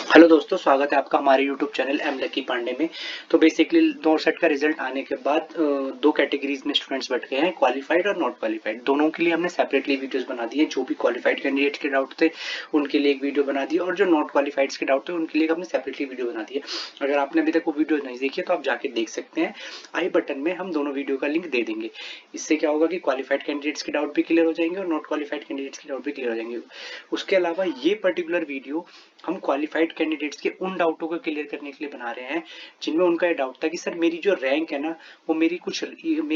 Hello दोस्तों, स्वागत है आपका हमारे YouTube channel M Lucky Pandey में। तो बेसिकली दो सेट का रिजल्ट आने के बाद दो कैटेगरीज में स्टूडेंट्स बैठ गए हैं, क्वालिफाइड और नॉट क्वालिफाइड। दोनों के लिए हमने सेपरेटली वीडियोस बना दिए। जो भी क्वालिफाइड कैंडिडेट के डाउट थे उनके लिए एक वीडियो बना दी, और जो नॉट क्वालिफाइड के डाउट थे उनके लिए हमने सेपरेटली वीडियो बना दिए। अगर आपने अभी तक वो वीडियो नहीं देखी तो आप जाके देख सकते हैं। आई बटन में हम दोनों वीडियो का लिंक दे देंगे। इससे क्या होगा कि क्वालिफाइड कैंडिडेट्स के डाउट भी क्लियर हो जाएंगे और नॉट क्वालिफाइड कैंडिडेट्स के डाउट भी क्लियर हो जाएंगे। उसके अलावा ये पर्टिकुलर वीडियो हम क्वालिफाइड कैंडिडेट्स के उन डाउटों को क्लियर करने के लिए बना रहे हैं जिनमें उनका ये डाउट था कि सर मेरी जो रैंक है ना, वो मेरी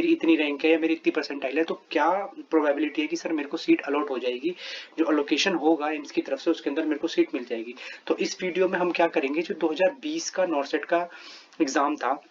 इतनी रैंक है या मेरी इतनी परसेंटाइल है, तो क्या प्रोबेबिलिटी है कि सर मेरे को सीट अलॉट हो जाएगी, जो अलोकेशन होगा एम्स की तरफ से उसके अंदर मेरे को सीट मिल जाएगी। तो इस वीडियो में हम क्या करेंगे, जो 2020 का नॉर्सेट का एग्जाम था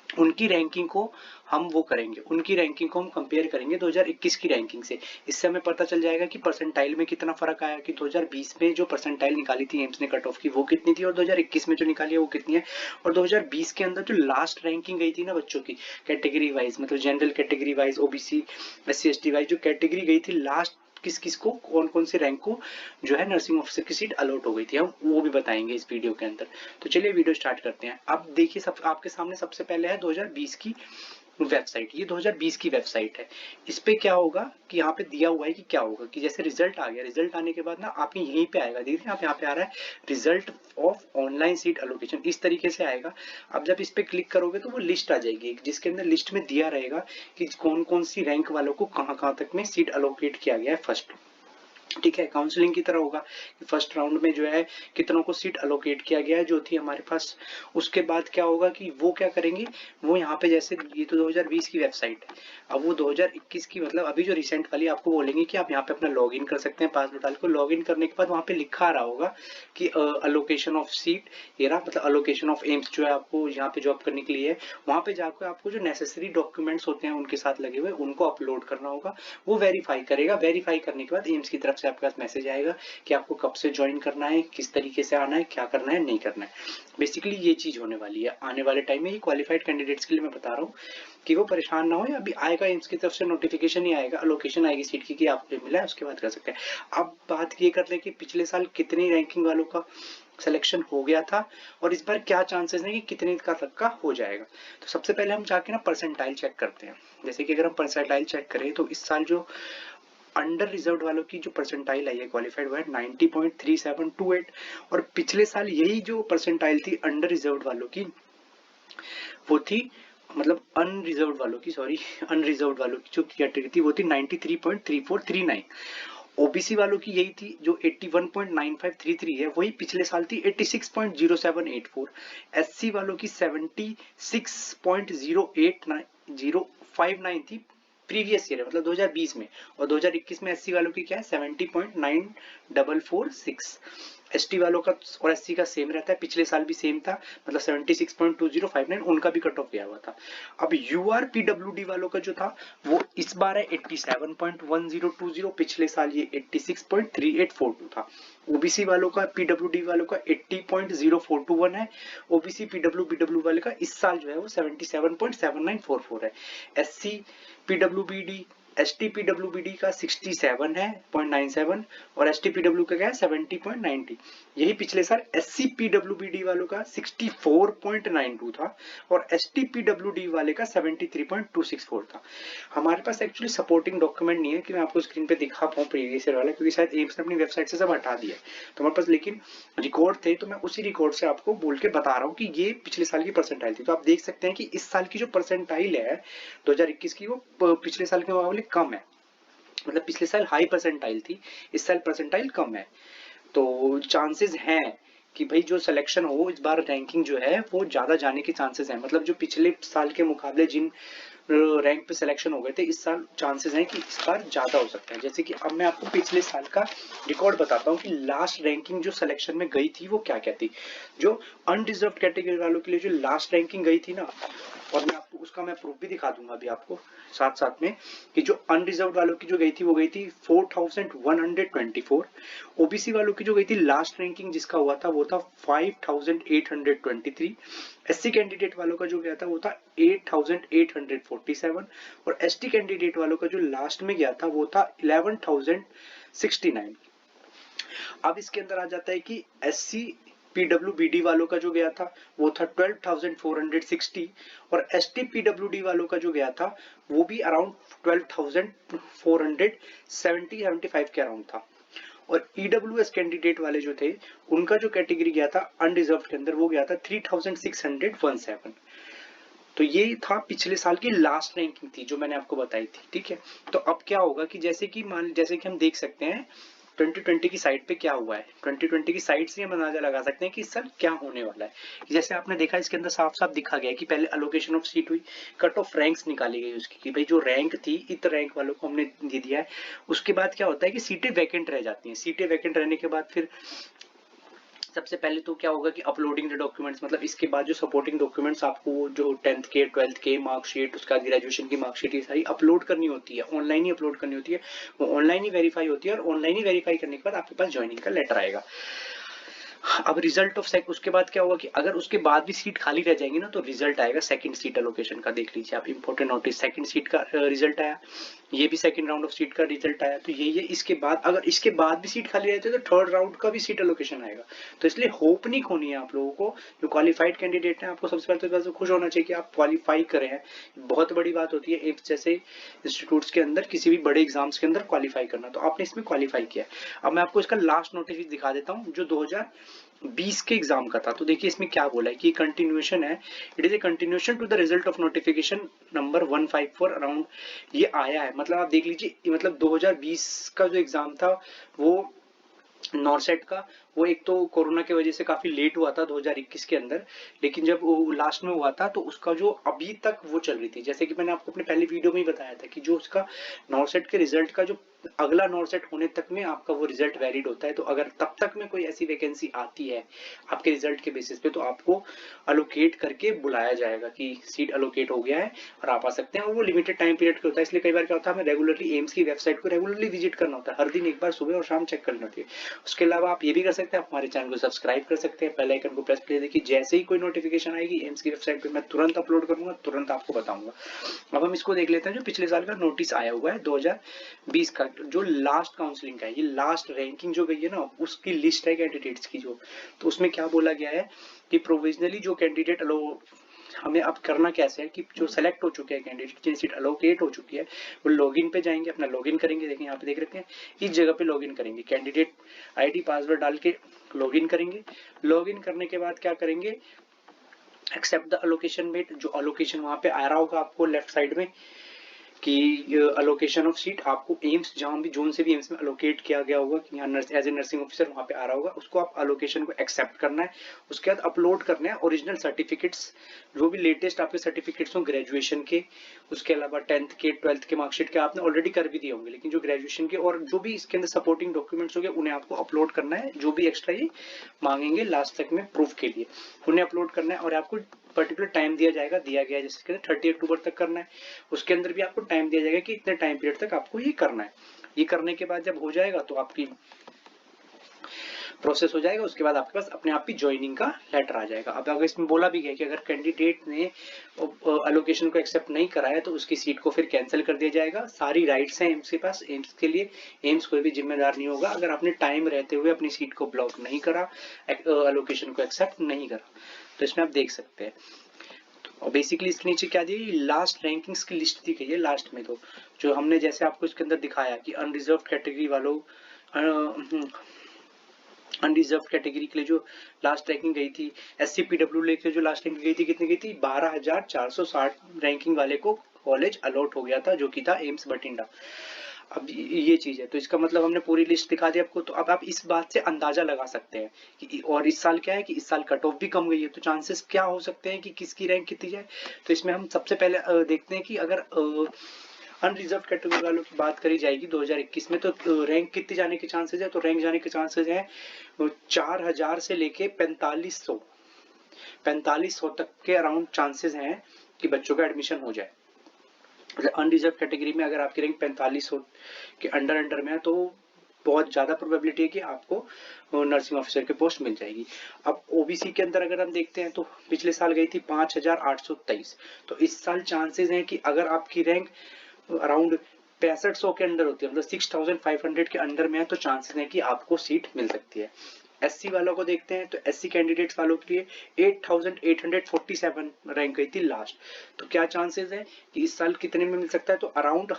उनकी रैंकिंग को हम वो करेंगे, उनकी रैंकिंग को हम कंपेयर करेंगे 2021 की रैंकिंग से। इससे हमें पता चल जाएगा कि परसेंटाइल में कितना फर्क आया, कि 2020 में जो परसेंटाइल निकाली थी एम्स ने कट ऑफ की वो कितनी थी और 2021 में जो निकाली है वो कितनी है। और 2020 के अंदर जो लास्ट रैंकिंग गई थी ना बच्चों की कैटेगरी वाइज, मतलब general category wise, OBC SC ST wise जो कैटेगरी गई थी लास्ट, किस किस को कौन कौन से रैंक को जो है नर्सिंग ऑफिसर की सीट अलॉट हो गई थी, हम वो भी बताएंगे इस वीडियो के अंदर। तो चलिए वीडियो स्टार्ट करते हैं। अब देखिए, सब आपके सामने सबसे पहले है 2020 की वेबसाइट। ये 2020 की वेबसाइट है। इस पे क्या होगा कि यहाँ पे दिया हुआ है कि क्या होगा, कि जैसे रिजल्ट आ गया, रिजल्ट आने के बाद ना आपके यहीं पे आएगा, देखिए आप यहाँ पे आ रहा है result of online seat allocation, इस तरीके से आएगा। अब जब इस पे क्लिक करोगे तो वो लिस्ट आ जाएगी, जिसके अंदर लिस्ट में दिया रहेगा कि कौन कौन सी रैंक वालों को कहाँ कहाँ तक में सीट एलोकेट किया गया है फर्स्ट। ठीक है, काउंसलिंग की तरह होगा कि फर्स्ट राउंड में जो है कितनों को सीट अलोकेट किया गया है जो थी हमारे पास। उसके बाद क्या होगा कि वो क्या करेंगे, वो यहाँ पे जैसे ये तो 2020 की वेबसाइट है, अब वो 2021 की मतलब अभी जो रिसेंट वाली आपको बोलेंगे कि आप यहाँ पे अपना लॉग इन कर सकते हैं पासवर्ड डाल को। लॉग इन करने के बाद वहाँ पे लिखा आ रहा होगा कि अलोकेशन ऑफ सीट, ये रहा मतलब अलोकेशन ऑफ एम्स जो है आपको यहाँ पे जॉब करने के लिए है। वहाँ पे जाकर आपको जो नेसेसरी डॉक्यूमेंट्स होते हैं उनके साथ लगे हुए उनको अपलोड करना होगा। वो वेरीफाई करेगा, वेरीफाई करने के बाद एम्स की तरफ से आपके पास मैसेज आएगा कि आपको कब से ज्वाइन करना है, किस तरीके से आना है, क्या करना है, नहीं करना है। बेसिकली ये चीज होने वाली है आने वाले टाइम में। ये क्वालिफाइड कैंडिडेट्स के लिए मैं बता रहा हूँ कि वो परेशान ना हो। अभी आएगा एम्स की तरफ से नोटिफिकेशन ही आएगा, लोकेशन आएगी सीट की कि आपको मिला है, उसके बाद कर सकते हैं। अब बात ये कर ले कि पिछले साल कितनी रैंकिंग वालों का सिलेक्शन हो गया था और इस बार क्या चांसेस है कि कितने का तक का हो जाएगा। तो सबसे पहले हम जाके ना परसेंटाइल चेक करते हैं। जैसे कि अगर हम परसेंटाइल चेक करें तो इस साल जो अंडर रिजर्व वालों की जो परसेंटाइल आई है क्वालिफाइड वो है 90.3728, और पिछले साल यही जो परसेंटाइल थी अंडर रिजर्व वालों की वो थी, मतलब अनरिजर्व वालों की, सॉरी अनरिजर्व वालों की जो कैटेगरी थी वो थी 93.3439। ओबीसी वालों की यही थी जो 81.9533 है, वही पिछले साल थी 86.0784। एससी वालों की 76.089 थी प्रीवियस ईयर मतलब 2020 में, और 2021 में एससी वालों की क्या है 70.9446। एसटी वालों का और एससी का सेम रहता है, पिछले साल भी सेम था, मतलब 76.2059 उनका भी कट ऑफ गया हुआ था। अब यूआर पीडब्ल्यूडी वालों का जो था वो इस बार है 87.1020, पिछले साल ये 86.3842 था। ओबीसी वालों का पीडब्ल्यूडी वालों का 80.0421 है। ओबीसी पीडब्ल्यू वाले का इस साल जो है वो 77.7944 है। एससी पीडब्ल्यूबीडी एसटी पीडब्ल्यूबीडी का 67 है 0.97, और एसटी पीडब्ल्यू का क्या है 70.90। यही पिछले साल एससी पीडब्ल्यूबीडी वालों का 64.92 था और एसटी पीडब्ल्यूडी वाले का 73.264 था। हमारे पास एक्चुअली सपोर्टिंग डॉक्यूमेंट नहीं है कि मैं आपको स्क्रीन पे दिखा पाऊँ प्रीवियस ईयर वाला, क्योंकि शायद एम्स ने अपनी वेबसाइट से सब हटा दिया है। तो हमारे पास लेकिन रिकॉर्ड थे, तो मैं उसी रिकॉर्ड से आपको बोल के बता रहा हूँ कि ये पिछले साल की परसेंटाइल थी। तो आप देख सकते हैं कि इस साल की जो परसेंटाइल है 2021 की वो पिछले साल के मुकाबले कम है, मतलब पिछले साल हाई परसेंटाइल थी, इस साल परसेंटाइल कम है। तो चांसेस हैं कि भाई जो सिलेक्शन हो इस बार रैंकिंग जो है वो ज्यादा जाने के चांसेस हैं, मतलब जो पिछले साल के मुकाबले जिन रैंक पे सिलेक्शन हो गए थे इस साल चांसेस हैं कि इस बार ज्यादा हो सकता है। जैसे कि अब मैं आपको पिछले साल का रिकॉर्ड बताता हूँ कि लास्ट रैंकिंग जो सिलेक्शन में गई थी वो क्या क्या थी। जो अनडिजर्व कैटेगरी वालों के लिए जो लास्ट रैंकिंग गई थी ना, और मैं आपको उसका मैं प्रूफ भी दिखा दूंगा अभी आपको साथ साथ में, कि जो अनरिजर्व वालों की जो गई थी वो गई थी 4124। ओबीसी वालों की जो गई थी लास्ट रैंकिंग जिसका हुआ था वो था 5823। एससी कैंडिडेट वालों का जो गया था वो था 8847, और एसटी कैंडिडेट वालों का जो लास्ट में गया था वो था 11069। अब इसके अंदर आ जाता है कि एससी पीडब्ल्यूबीडी वालों का जो गया था वो था 12,460 और एसटी पीडब्ल्यूडी वालों का जो गया था वो भी अराउंड 12,470-75 के अराउंड था। और ईडब्ल्यूएस कैंडिडेट वाले जो थे उनका जो कैटेगरी गया था अनरिजर्व के अंदर वो गया था 3,617। तो ये था पिछले साल की लास्ट रैंकिंग थी जो मैंने आपको बताई थी, ठीक है। तो अब क्या होगा कि जैसे कि हम देख सकते हैं 2020 की साइड पे क्या हुआ है, 2020 की साइड से हम अंदाजा लगा सकते हैं कि इस साल क्या होने वाला है। जैसे आपने देखा इसके अंदर साफ साफ दिखा गया कि पहले अलोकेशन ऑफ सीट हुई, कट ऑफ रैंक्स निकाली गई उसकी कि भाई जो रैंक थी इतने रैंक वालों को हमने दे दिया है। उसके बाद क्या होता है कि सीटें वैकेंट रह जाती हैं, सीटें वैकेंट रहने के बाद फिर सबसे पहले तो क्या होगा कि अपलोडिंग द डॉक्यूमेंट्स, मतलब इसके बाद जो सपोर्टिंग डॉक्यूमेंट्स आपको जो 10th के 12th के मार्कशीट, उसका ग्रेजुएशन की मार्कशीट, ये सारी अपलोड करनी होती है, ऑनलाइन ही अपलोड करनी होती है, वो ऑनलाइन ही वेरीफाई होती है और ऑनलाइन ही वेरीफाई करने के बाद आपके पास ज्वाइनिंग का लेटर आएगा। अब रिजल्ट ऑफ उसके बाद क्या होगा कि अगर उसके बाद भी सीट खाली रह जाएंगी ना तो रिजल्ट आएगा सेकंड सीट एलोकेशन का। देख लीजिए आप, इंपॉर्टेंट नोटिस, सेकंड सीट का रिजल्ट आया, ये भी सेकंड राउंड ऑफ सीट का रिजल्ट आया। तो ये इसके बाद अगर इसके बाद भी सीट खाली रहती है तो थर्ड राउंड का भी सीट एलोकेशन आएगा। तो इसलिए होप नहीं खोनी है आप लोगों को, जो क्वालिफाइड कैंडिडेट हैं आपको सबसे पहले तो खुश होना चाहिए कि आप क्वालिफाई करे हैं। बहुत बड़ी बात होती है एम्स जैसे इंस्टीट्यूट्स के अंदर किसी भी बड़े एग्जाम्स के अंदर क्वालिफाई करना, तो आपने इसमें क्वालिफाई किया है। अब मैं आपको इसका लास्ट नोटिस दिखा देता हूँ जो 2020 के एग्जाम का था। तो देखिए इसमें क्या बोला है कि कंटिन्यूएशन है, it is a continuation to the result of notification number 154 around, ये आया है। मतलब आप देख लीजिए, मतलब 2020 का जो एग्जाम था वो नॉरसेट का, वो एक तो कोरोना की वजह से काफी लेट हुआ था 2021 के अंदर, लेकिन जब वो लास्ट में हुआ था तो उसका जो अभी तक वो चल रही थी, जैसे कि मैंने आपको अपने पहले वीडियो में ही बताया था कि जो उसका नॉरसेट के रिजल्ट का जो अगला नॉरसेट होने तक में आपका वो रिजल्ट वैलिड होता है। तो अगर तब तक में कोई ऐसी वैकेंसी आती है आपके रिजल्ट के बेसिस पे तो आपको अलोकेट करके बुलाया जाएगा कि सीट अलोकेट हो गया है और आप आ सकते हैं, और वो लिमिटेड टाइम पीरियड के होता है। इसलिए कई बार क्या होता है हमें रेगुलरली एम्स की वेबसाइट को रेगुलरली विजिट करना होता है, हर दिन एक बार सुबह और शाम चेक करनी होती है। उसके अलावा आप ये भी कर सकते हैं, आप हमारे चैनल को सब्सक्राइब कर सकते हैं, बेल आइकन को प्रेस कर देखिए, जैसे ही कोई नोटिफिकेशन आएगी एम्स की वेबसाइट पे मैं तुरंत अपलोड करूंगा, तुरंत आपको बताऊंगा। अब हम इसको देख लेते हैं जो पिछले साल का नोटिस आया हुआ है 2020 का, जो लास्ट काउंसलिंग का है, ये लास्ट रैंकिंग जो गई है ना उसकी लिस्ट है कैंडिडेट्स की जो, तो उसमें क्या बोला गया है कि प्रोविजनली जो कैंडिडेट हमें अब करना कैसे है कि जो सेलेक्ट हो चुके हैं कैंडिडेट, जिन सीट अलोकेट हो चुकी है, वो लॉगिन पे जाएंगे, अपना लॉगिन करेंगे। देखिए यहाँ पे देख रखे हैं, इस जगह पे लॉगिन करेंगे, कैंडिडेट आईडी पासवर्ड डाल के लॉगिन करेंगे। लॉगिन करने के बाद क्या करेंगे, एक्सेप्ट द अलोकेशन मेट, जो अलोकेशन वहां पे आ रहा होगा आपको लेफ्ट साइड में कि अलोकेशन ऑफ सीट आपको एम्स जहां भी जोन से भी एम्स में अलोकेट किया गया होगा कि यहाँ एज ए नर्सिंग ऑफिसर वहां पे आ रहा होगा, उसको आप अलोकेशन को एक्सेप्ट करना है। उसके बाद अपलोड करना है ओरिजिनल सर्टिफिकेट्स, जो भी लेटेस्ट आपके सर्टिफिकेट्स हो ग्रेजुएशन के, उसके अलावा 10th के 12th के मार्कशीट के आपने ऑलरेडी कर भी दिए होंगे, लेकिन जो ग्रेजुएशन के और जो भी इसके अंदर सपोर्टिंग डॉक्यूमेंट्स होंगे उन्हें आपको अपलोड करना है, जो भी एक्स्ट्रा ये मांगेंगे लास्ट तक में प्रूफ के लिए उन्हें अपलोड करना है। और आपको पर्टिकुलर टाइम दिया जाएगा, दिया गया है जैसे 30 अक्टूबर तक करना है, उसके अंदर भी आपको टाइम दिया जाएगा कि इतने टाइम पीरियड तक आपको ये करना है। ये करने के बाद जब हो जाएगा तो आपकी प्रोसेस हो जाएगा, उसके बाद आपके पास अपने आप ही ज्वाइनिंग का लेटर आ जाएगा। अब अगर इसमें बोला भी गया कि अगर कैंडिडेट ने अलोकेशन को एक्सेप्ट नहीं कराया तो उसकी सीट को फिर कैंसिल कर दिया जाएगा। सारी राइट्स हैं एम्स के पास, एम्स के लिए एम्स कोई भी जिम्मेदार नहीं होगा अगर आपने टाइम रहते हुए अपनी सीट को ब्लॉक नहीं करा, अलोकेशन को एक्सेप्ट नहीं करा। तो इसमें आप देख सकते हैं, और बेसिकली इसके नीचे क्या दी, लास्ट रैंकिंग्स की लिस्ट दी गई है लास्ट में। तो जो हमने जैसे आपको इसके अंदर दिखाया कि अनरिजर्व कैटेगरी वालों, अनरिजर्व कैटेगरी के लिए जो लास्ट रैंकिंग गई थी, SCPW लेके जो लास्ट रैंकिंग गई थी कितनी गई थी, 12,460 रैंकिंग वाले को कॉलेज अलॉट हो गया था, जो कि था एम्स बठिंडा। अब ये चीज है, तो इसका मतलब हमने पूरी लिस्ट दिखा दी आपको। तो अब आप इस बात से अंदाजा लगा सकते हैं कि, और इस साल क्या है कि इस साल कट ऑफ भी कम गई है, तो चांसेस क्या हो सकते हैं कि किसकी रैंक कितनी जाए। तो इसमें हम सबसे पहले देखते हैं कि अगर अनरिजर्व कैटेगरी वालों की बात करी जाएगी 2021 में तो रैंक कितनी जाने के चांसेस है, तो रैंक जाने के चांसेस है 4,000 से लेके 4500 तक के अराउंड चांसेस हैं कि बच्चों का एडमिशन हो जाए। अनरिजर्व कैटेगरी में अगर आपकी रैंक 4500 के अंडर में है तो बहुत ज्यादा प्रोबेबिलिटी है कि आपको नर्सिंग ऑफिसर की पोस्ट मिल जाएगी। अब ओबीसी के अंदर अगर हम देखते हैं तो पिछले साल गई थी 5,823, तो इस साल चांसेस हैं कि अगर आपकी रैंक अराउंड 6500 के अंदर होती है, मतलब 6,500 के अंदर में है, तो चांसेस है कि आपको सीट मिल सकती है। SC वालों को देखते हैं तो SC कैंडिडेट्स वालों के लिए 8847 रैंक गई थी लास्ट। तो क्या चांसेस है कि इस साल कितने में मिल सकता है, तो अराउंड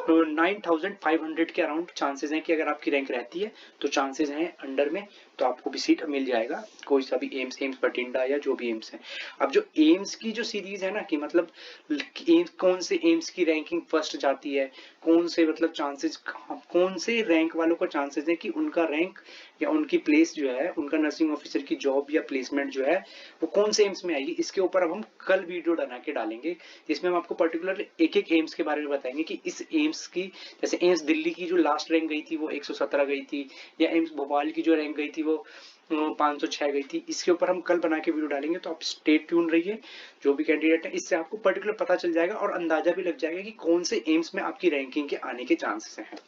9500 के अराउंड चांसेस हैं कि अगर आपकी रैंक रहती है तो चांसेस हैं अंडर में, तो आपको भी सीट मिल जाएगा कोई सा भी एम्स बठिंडा या जो भी एम्स है। अब जो एम्स की जो सीरीज है ना कि मतलब एम्स कौन से एम्स की रैंकिंग फर्स्ट जाती है, कौन से मतलब चांसेस, कौन से रैंक वालों का चांसेस है कि उनका रैंक या उनकी प्लेस जो है, उनका नर्सिंग ऑफिसर की जॉब या प्लेसमेंट जो है वो कौन से एम्स में आएगी, इसके ऊपर अब हम कल वीडियो बना के डालेंगे जिसमें हम आपको पर्टिकुलर एक एक एम्स के बारे में बताएंगे कि इस एम्स की, जैसे एम्स दिल्ली की जो लास्ट रैंक गई थी वो 117 गई थी, या एम्स भोपाल की जो रैंक गई थी वो 506 गई थी। इसके ऊपर हम कल बना के वीडियो डालेंगे, तो आप स्टे ट्यून रहिए जो भी कैंडिडेट है, इससे आपको पर्टिकुलर पता चल जाएगा और अंदाजा भी लग जाएगा कि कौन से एम्स में आपकी रैंकिंग के आने के चांसेस हैं।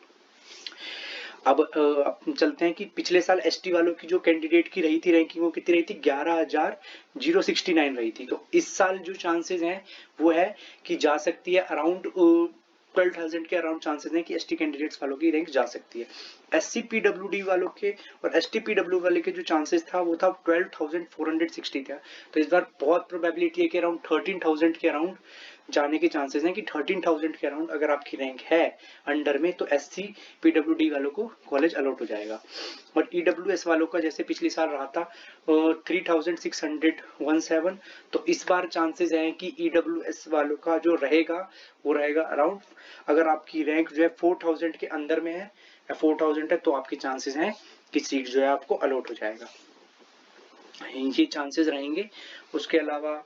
अब चलते हैं कि पिछले साल एसटी वालों की जो कैंडिडेट की रही थी रैंकिंग वो कितनी रही थी, 11,069 रही थी। तो इस साल जो चांसेस हैं वो है कि जा सकती है अराउंड 12,000 के अराउंड चांसेस हैं कि एसटी कैंडिडेट्स वालों की रैंक जा सकती है। एससी पीडब्ल्यूडी वालों के और एसटी पीडब्ल्यू वाले के जो चांसेस था वो था 12,460 था। तो इस बार बहुत प्रोबेबिलिटी है कि अराउंड 13,000 के अराउंड जाने के चांसेस हैं कि 13,000 के अराउंड अगर आपकी रैंक है अंडर में तो एससी पीडब्ल्यूडी वालों को कॉलेज अलॉट हो जाएगा। और ईडब्ल्यूएस वालों का जैसे पिछले साल रहा था 3,617, तो इस बार चांसेस हैं कि ईडब्ल्यूएस वालों का जो रहेगा वो रहेगा अराउंड, अगर आपकी रैंक जो है 4,000 के अंदर में है या 4,000 है तो आपके चांसेस हैं कि सीट जो है आपको अलॉट हो जाएगा, ये चांसेस रहेंगे। उसके अलावा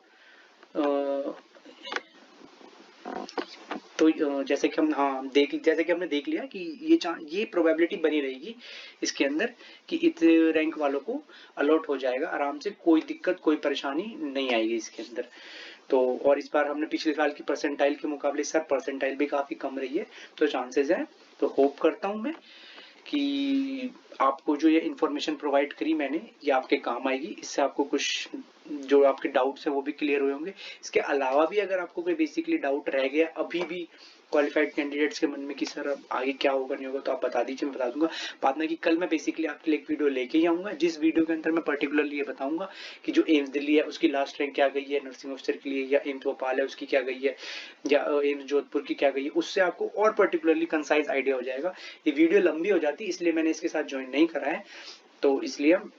तो जैसे कि हम जैसे कि हमने देख लिया कि ये प्रोबेबिलिटी बनी रहेगी इसके अंदर कि इतने रैंक वालों को अलॉट हो जाएगा आराम से, कोई दिक्कत कोई परेशानी नहीं आएगी इसके अंदर। तो और इस बार हमने पिछले साल की परसेंटाइल के मुकाबले सर परसेंटाइल भी काफी कम रही है, तो चांसेस है। तो होप करता हूं मैं कि आपको जो ये इन्फॉर्मेशन प्रोवाइड करी मैंने ये आपके काम आएगी, इससे आपको कुछ जो आपके डाउट्स है वो भी क्लियर हुए होंगे। इसके अलावा भी अगर आपको कोई बेसिकली डाउट रह गया अभी भी क्वालिफाइड कैंडिडेट्स के मन में कि सर आगे क्या होगा नहीं होगा, तो आप बता दीजिए, मैं बता दूंगा। बाद में कि कल मैं बेसिकली आपके लिए एक वीडियो लेके ही आऊंगा जिस वीडियो के अंदर मैं पर्टिकुलरली ये बताऊंगा कि जो एम्स दिल्ली है उसकी लास्ट रैंक क्या गई है नर्सिंग ऑफिसर के लिए, या एम्स भोपाल है उसकी क्या गई है, या एम्स जोधपुर की क्या गई है, उससे आपको और पर्टिकुलरली कंसाइज आइडिया हो जाएगा। ये वीडियो लंबी हो जाती है इसलिए मैंने इसके साथ ज्वाइन नहीं करा है, तो इसलिए हम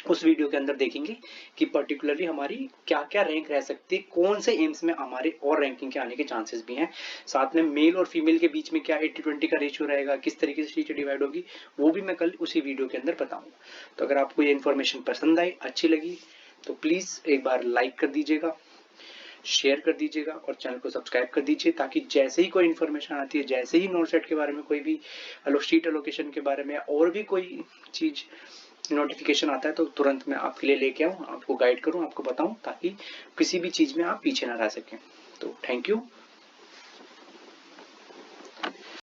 उस वीडियो के अंदर देखेंगे कि पर्टिकुलरली हमारी क्या क्या रैंक रह सकती है, कौन से एम्स में हमारे और रैंकिंग के आने के चांसेस भी हैं, साथ में मेल और फीमेल के बीच में क्या 80-20 का रेशियो रहेगा, किस तरीके से सीटें डिवाइड होगी, वो भी मैं कल उसी वीडियो के अंदर बताऊंगा। तो अगर आपको ये इन्फॉर्मेशन पसंद आई, अच्छी लगी, तो प्लीज एक बार लाइक कर दीजिएगा, शेयर कर दीजिएगा और चैनल को सब्सक्राइब कर दीजिए, ताकि जैसे ही कोई इन्फॉर्मेशन आती है, जैसे ही नोट सेट के बारे में कोई भी सीट एलोकेशन के बारे में और भी कोई चीज नोटिफिकेशन आता है तो तुरंत मैं आपके लिए लेके आऊं, आपको गाइड करूं, आपको बताऊं, ताकि किसी भी चीज में आप पीछे ना रह सकें। तो थैंक यू।